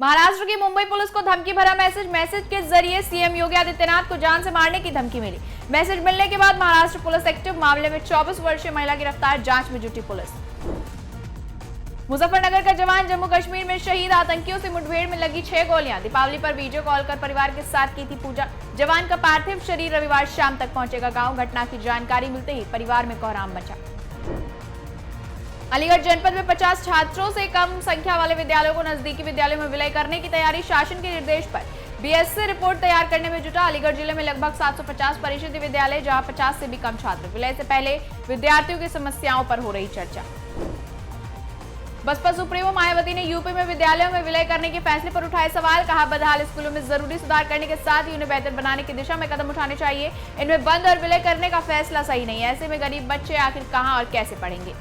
महाराष्ट्र की मुंबई पुलिस को धमकी भरा मैसेज के जरिए सीएम योगी आदित्यनाथ को जान से मारने की धमकी मिली। मैसेज मिलने के बाद महाराष्ट्र पुलिस एक्टिव, मामले में 24 वर्षीय महिला गिरफ्तार, जांच में जुटी पुलिस। मुजफ्फरनगर का जवान जम्मू कश्मीर में शहीद, आतंकियों से मुठभेड़ में लगी 6 गोलियां। दीपावली पर वीडियो कॉल कर परिवार के साथ की थी पूजा। जवान का पार्थिव शरीर रविवार शाम तक पहुंचेगा गांव। घटना की जानकारी मिलते ही परिवार में कोहराम मचा। अलीगढ़ जनपद में 50 छात्रों से कम संख्या वाले विद्यालयों को नजदीकी विद्यालयों में विलय करने की तैयारी। शासन के निर्देश पर बीएससी रिपोर्ट तैयार करने में जुटा। अलीगढ़ जिले में लगभग 750 परिषदीय विद्यालय, जहां 50 से भी कम छात्र। विलय से पहले विद्यार्थियों की समस्याओं पर हो रही चर्चा। बसपा सुप्रीमो मायावती ने यूपी में विद्यालयों में विलय करने के फैसले पर उठाए सवाल। कहा, बदहाल स्कूलों में जरूरी सुधार करने के साथ ही उन्हें बेहतर बनाने की दिशा में कदम उठाने चाहिए। इनमें बंद और विलय करने का फैसला सही नहीं है। ऐसे में गरीब बच्चे आखिर कहां और कैसे पढ़ेंगे।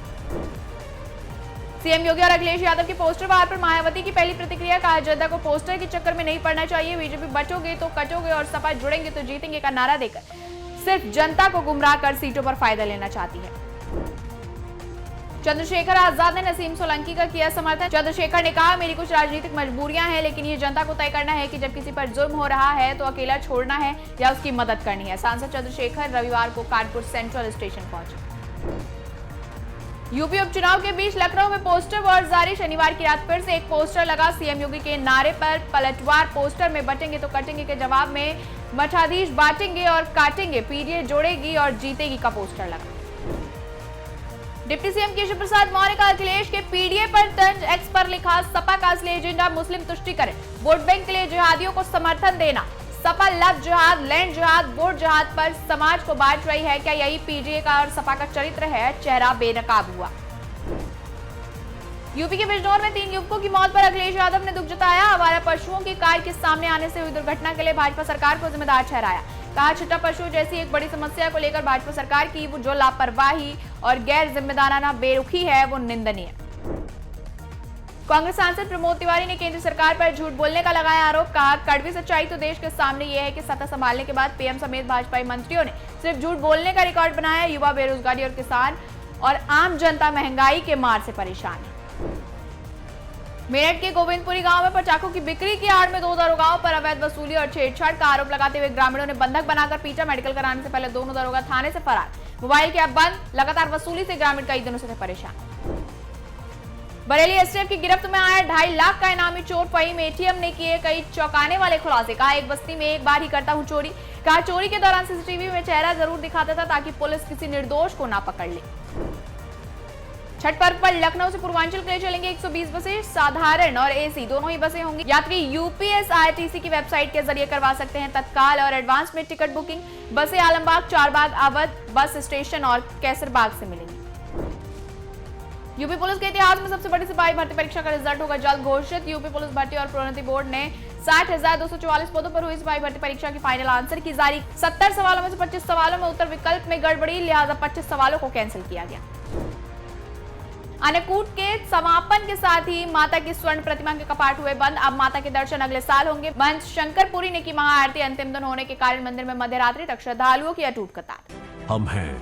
सीएम योगी और अखिलेश यादव के पोस्टर वार पर मायावती की पहली प्रतिक्रिया। कहा, जनता को पोस्टर के चक्कर में नहीं पड़ना चाहिए। बीजेपी बचोगे तो कटोगे और सपा जुड़ेंगे तो जीतेंगे का नारा देकर सिर्फ जनता को गुमराह कर सीटों पर फायदा लेना चाहती है। चंद्रशेखर आजाद ने नसीम सोलंकी का किया समर्थन। चंद्रशेखर ने कहा, मेरी कुछ राजनीतिक मजबूरियां हैं, लेकिन ये जनता को तय करना है कि जब किसी पर जुल्म हो रहा है तो अकेला छोड़ना है या उसकी मदद करनी है। सांसद चंद्रशेखर रविवार को कानपुर सेंट्रल स्टेशन पहुंचे। यूपी उपचुनाव के बीच लखनऊ में पोस्टर वॉर जारी। शनिवार की रात फिर से एक पोस्टर लगा। सीएम योगी के नारे पर पलटवार। पोस्टर में बटेंगे तो कटेंगे के जवाब में मठाधीश बांटेंगे और काटेंगे, पीडीए जोड़ेगी और जीतेगी का पोस्टर लगा। डिप्टी सीएम केशव प्रसाद मौर्य का अखिलेश के पीडीए पर तंज। एक्स पर लिखा, सपा का असली एजेंडा मुस्लिम तुष्टिकरण, वोट बैंक के लिए जिहादियों को समर्थन देना। सपा लव जिहाद, लैंड जिहाद, वोट जिहाद पर समाज को बांट रही है। क्या यही पीडीए का और सपा का चरित्र है? चेहरा बेनकाब हुआ। यूपी के बिजनौर में 3 युवकों की मौत पर अखिलेश यादव ने दुख जताया। आवारा पशुओं की कार के सामने आने से हुई दुर्घटना के लिए भाजपा सरकार को जिम्मेदार ठहराया। कहा, छुट्टा पशु जैसी एक बड़ी समस्या को लेकर भाजपा सरकार की वो जो लापरवाही और गैर जिम्मेदाराना बेरुखी है वो निंदनीय। कांग्रेस सांसद प्रमोद तिवारी ने केंद्र सरकार पर झूठ बोलने का लगाया आरोप। कहा, कड़वी सच्चाई तो देश के सामने ये है कि सत्ता संभालने के बाद पीएम समेत भाजपाई मंत्रियों ने सिर्फ झूठ बोलने का रिकॉर्ड बनाया। युवा, बेरोजगारी और किसान और आम जनता महंगाई के मार से परेशान है। मेरठ के गोविंदपुरी गांव में पटाखों की बिक्री की आड़ में 2 दरोगाओं पर अवैध वसूली और छेड़छाड़ का आरोप लगाते हुए ग्रामीणों ने बंधक बनाकर पीटा। मेडिकल कराने से पहले दोनों दरोगा थाने से फरार। मोबाइल के ऐप बंद। लगातार वसूली से ग्रामीण कई दिनों से थे परेशान। बरेली एसटीएफ की गिरफ्त में आया 2.5 लाख का इनामी चोर। फहीम एटीएम ने किए कई चौंकाने वाले खुलासे। कहा, एक बस्ती में एक बार ही करता हूं चोरी। कहा, चोरी के दौरान सीसीटीवी में चेहरा जरूर दिखाता था ताकि पुलिस किसी निर्दोष को ना पकड़ ले। छठ पर्व पर लखनऊ से पूर्वांचल के लिए चलेंगे 120 बसें। साधारण और एसी दोनों ही बसें होंगी। यात्री यूपीएसआरटीसी की वेबसाइट के जरिए करवा सकते हैं तत्काल और एडवांस में टिकट बुकिंग। बसें आलमबाग, चारबाग, अवध बस स्टेशन और कैसरबाग से मिलेंगी। यूपी पुलिस के इतिहास में सबसे बड़ी सिपाही भर्ती परीक्षा का रिजल्ट होगा जल्द घोषित। यूपी पुलिस भर्ती और प्रोन्नति बोर्ड ने 60,244 पदों पर हुई सिपाही भर्ती परीक्षा की फाइनल आंसर की जारी। 70 सवालों में से 25 सवालों में उत्तर विकल्प में गड़बड़ी, लिहाजा 25 सवालों को कैंसिल किया गया। अन्नकूट के समापन के साथ ही माता की स्वर्ण प्रतिमा के कपाट हुए बंद। अब माता के दर्शन अगले साल होंगे। महंत शंकरपुरी ने की महाआरती। अंतिम दिन होने के कारण मंदिर में मध्यरात्रि तक श्रद्धालुओं की अटूट कतार। हम हैं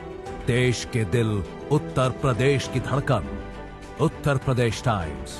देश के दिल, उत्तर प्रदेश की धड़कन, उत्तर प्रदेश टाइम्स।